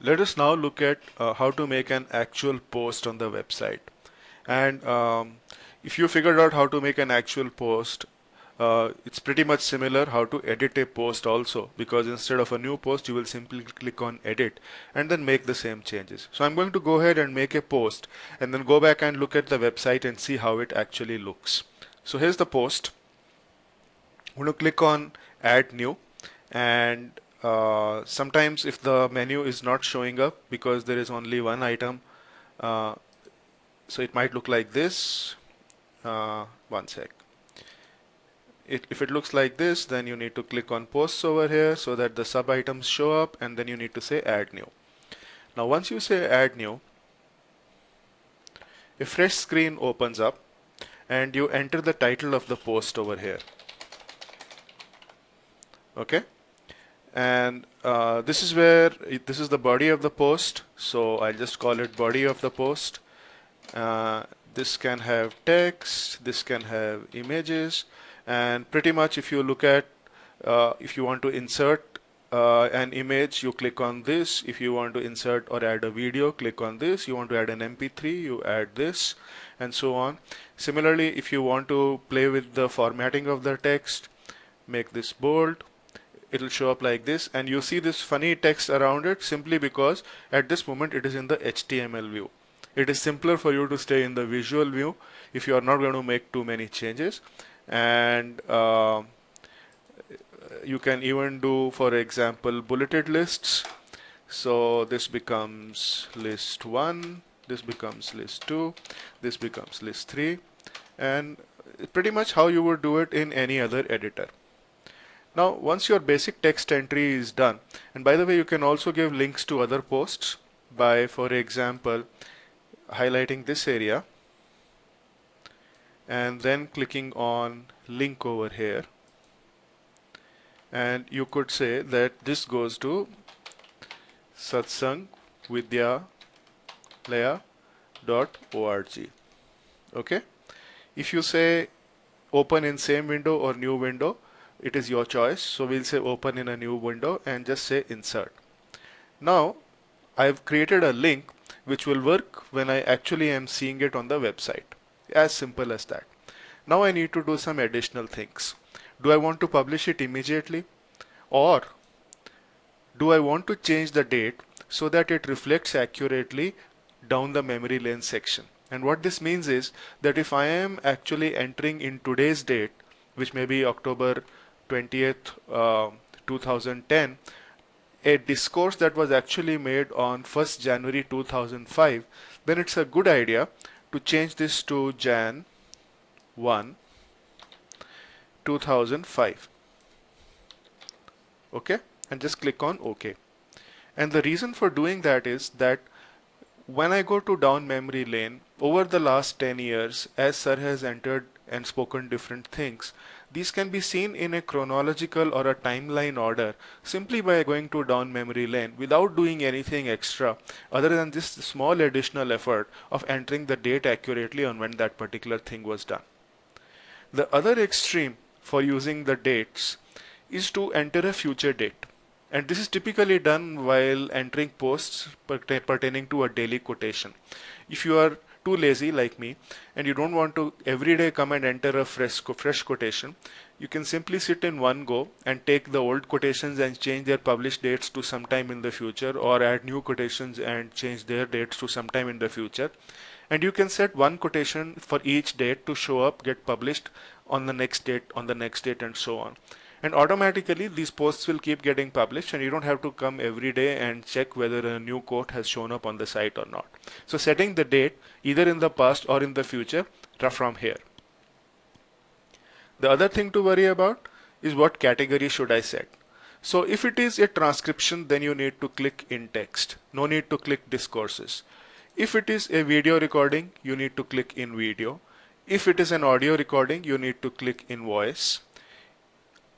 Let us now look at how to make an actual post on the website. And if you figured out how to make an actual post, it's pretty much similar how to edit a post also, because instead of a new post you will simply click on edit and then make the same changes. So I'm going to go ahead and make a post and then go back and look at the website and see how it actually looks. So here's the post. I'm going to click on add new, and sometimes if the menu is not showing up because there is only one item, uh, so it might look like this. One sec. If it looks like this, then you need to click on posts over here so that the sub items show up, and then you need to say add new. Now once you say add new, a fresh screen opens up and you enter the title of the post over here. Okay, and this is the body of the post, so I'll just call it body of the post. This can have text, this can have images, and pretty much if you look at if you want to insert an image, you click on this. If you want to insert or add a video, click on this. You want to add an MP3, you add this, and so on. Similarly, if you want to play with the formatting of the text, make this bold. It'll show up like this, and you see this funny text around it simply because at this moment it is in the HTML view. It is simpler for you to stay in the visual view if you are not going to make too many changes. And you can even do, for example, bulleted lists. So this becomes list 1, this becomes list 2, this becomes list 3, and pretty much how you would do it in any other editor. Now once your basic text entry is done, and by the way, you can also give links to other posts by, for example, highlighting this area and then clicking on link over here, and you could say that this goes to satsangvidyalaya.org. Okay, if you say open in same window or new window, it is your choice. So we'll say open in a new window and just say insert. Now I've created a link which will work when I actually am seeing it on the website. As simple as that. Now I need to do some additional things. Do I want to publish it immediately, or do I want to change the date so that it reflects accurately down the memory lane section? And what this means is that if I am actually entering in today's date, which may be October 20th, 2010, a discourse that was actually made on 1st January 2005, then it's a good idea to change this to Jan 1, 2005. Okay, and just click on OK. And the reason for doing that is that when I go to down memory lane, over the last 10 years, as Sir has entered and spoken different things, these can be seen in a chronological or a timeline order simply by going to down memory lane without doing anything extra other than this small additional effort of entering the date accurately on when that particular thing was done. The other extreme for using the dates is to enter a future date. And this is typically done while entering posts pertaining to a daily quotation. If you are too lazy like me and you don't want to every day come and enter a fresh quotation, you can simply sit in one go and take the old quotations and change their published dates to sometime in the future, or add new quotations and change their dates to sometime in the future. And you can set one quotation for each date to show up, get published on the next date, and so on. And automatically these posts will keep getting published, and you don't have to come every day and check whether a new quote has shown up on the site or not. So setting the date either in the past or in the future from here. The other thing to worry about is what category should I set. So if it is a transcription, then you need to click in text. No need to click discourses. If it is a video recording, you need to click in video. If it is an audio recording, you need to click in voice.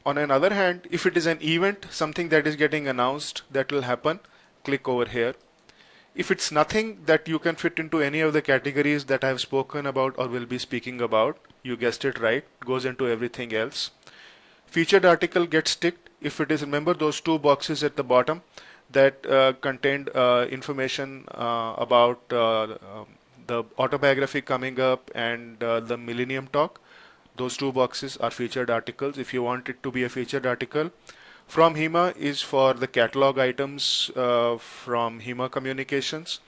On another hand, if it is an event, something that is getting announced that will happen, click over here. If it's nothing that you can fit into any of the categories that I have spoken about or will be speaking about, you guessed it right, goes into everything else. Featured article gets ticked if it is, remember those two boxes at the bottom, that contained information about the autobiography coming up and the Millennium Talk. Those two boxes are featured articles if you want it to be a featured article. From HEMA is for the catalog items from HEMA Communications.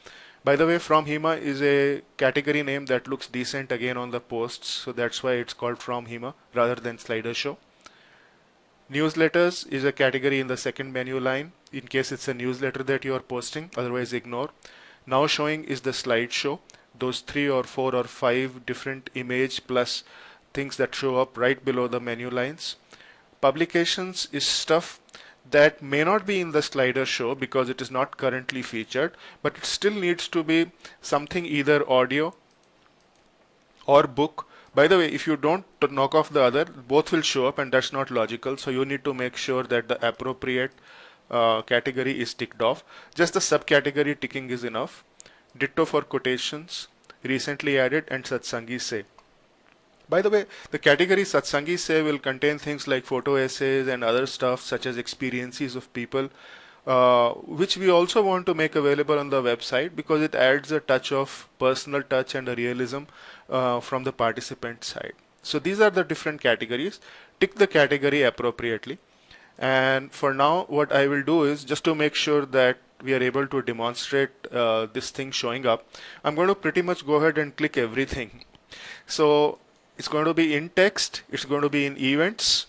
By the way, From HEMA is a category name that looks decent again on the posts, so that's why it's called From HEMA rather than Slider Show. Newsletters is a category in the second menu line in case it's a newsletter that you are posting, otherwise ignore. Now showing is the slideshow, those 3 or 4 or 5 different image plus things that show up right below the menu lines. Publications is stuff that may not be in the slider show because it is not currently featured, but it still needs to be something either audio or book. By the way, if you don't knock off the other, both will show up and that's not logical. So you need to make sure that the appropriate category is ticked off. Just the subcategory ticking is enough. Ditto for quotations, recently added, and Satsangi Say. By the way, the category Satsangi Say will contain things like photo essays and other stuff such as experiences of people, which we also want to make available on the website because it adds a touch of personal touch and a realism from the participant side. So these are the different categories. Tick the category appropriately. And for now, what I will do is just to make sure that we are able to demonstrate this thing showing up, I'm going to pretty much go ahead and click everything. So it's going to be in text, it's going to be in events,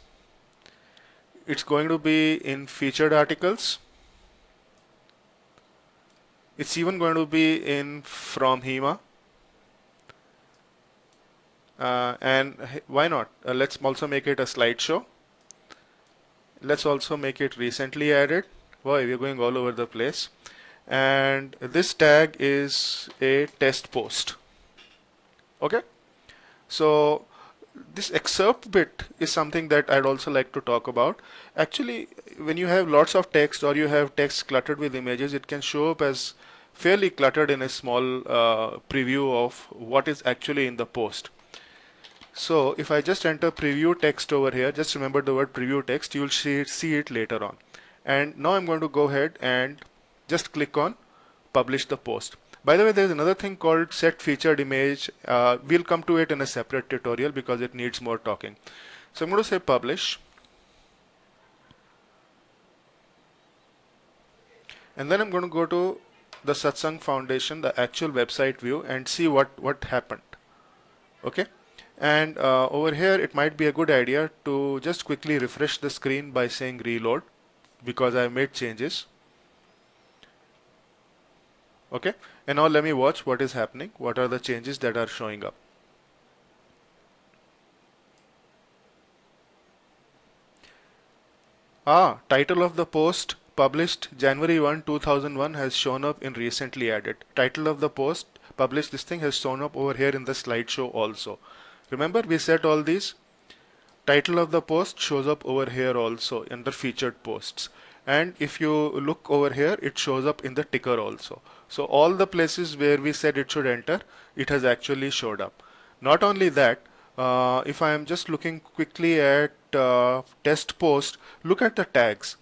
it's going to be in featured articles, it's even going to be in From HEMA, and why not? Let's also make it a slideshow. Let's also make it recently added. Boy, we're going all over the place. And this tag is a test post. Okay. So this excerpt bit is something that I'd also like to talk about. Actually, when you have lots of text or you have text cluttered with images, it can show up as fairly cluttered in a small preview of what is actually in the post. So if I just enter preview text over here, just remember the word preview text, you will see it later on. And now I'm going to go ahead and just click on publish the post. By the way, there's another thing called set featured image. We'll come to it in a separate tutorial because it needs more talking. So I'm going to say publish. And then I'm going to go to the Satsang Foundation, the actual website view, and see what happened. Okay. And over here, it might be a good idea to just quickly refresh the screen by saying reload because I made changes. Okay, and now let me watch what is happening. What are the changes that are showing up? Title of the post published January 1, 2001 has shown up in recently added. Title of the post published, this thing has shown up over here in the slideshow also. Remember we set all these. Title of the post shows up over here also under featured posts. And if you look over here, it shows up in the ticker also. So all the places where we said it should enter, it has actually showed up. Not only that, if I am just looking quickly at test post, look at the tags.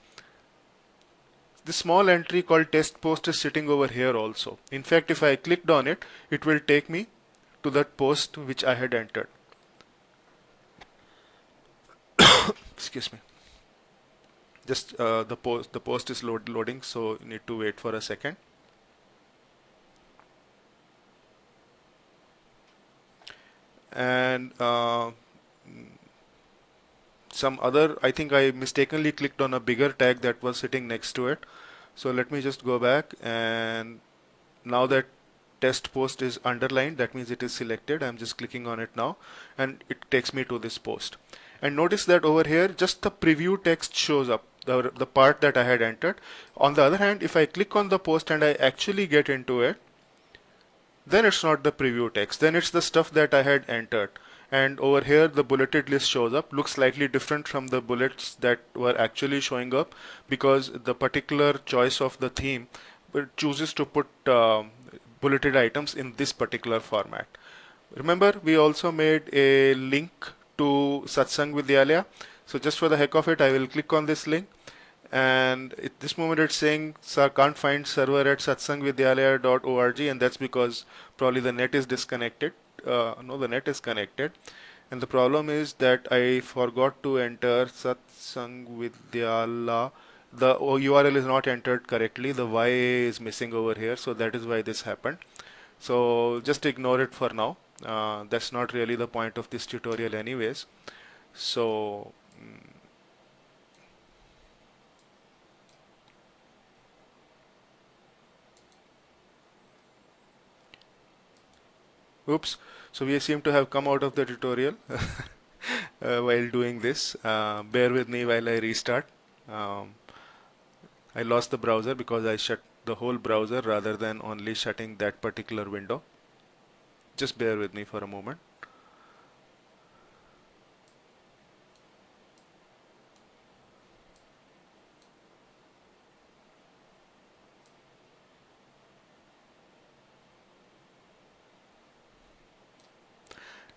The small entry called test post is sitting over here also. In fact, if I clicked on it, it will take me to that post which I had entered. Excuse me. Just the post is loading, so you need to wait for a second. And some other, I think I mistakenly clicked on a bigger tag that was sitting next to it. So let me just go back, and now that test post is underlined, that means it is selected. I'm just clicking on it now, and it takes me to this post. And notice that over here, just the preview text shows up, the part that I had entered. On the other hand, if I click on the post and I actually get into it, then it's not the preview text, then it's the stuff that I had entered. And over here the bulleted list shows up, looks slightly different from the bullets that were actually showing up because the particular choice of the theme chooses to put bulleted items in this particular format. Remember, we also made a link to Satsang Vidyalaya. So just for the heck of it, I will click on this link, and at this moment it's saying can't find server at satsangvidyalaya.org, and that's because probably the net is disconnected. No, the net is connected, and the problem is that I forgot to enter satsangvidyala. The URL is not entered correctly. The Y is missing over here, so that is why this happened. So just ignore it for now. That's not really the point of this tutorial anyways. So oops. So we seem to have come out of the tutorial while doing this. Bear with me while I restart. Um, I lost the browser because I shut the whole browser rather than only shutting that particular window. Just bear with me for a moment.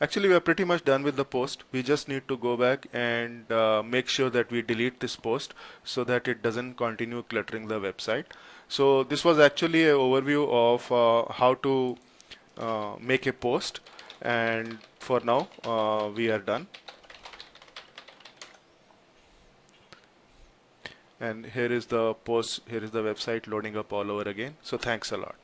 Actually, we are pretty much done with the post. We just need to go back and make sure that we delete this post so that it doesn't continue cluttering the website. So this was actually an overview of how to make a post, and for now we are done. And here is the post, here is the website loading up all over again. So thanks a lot.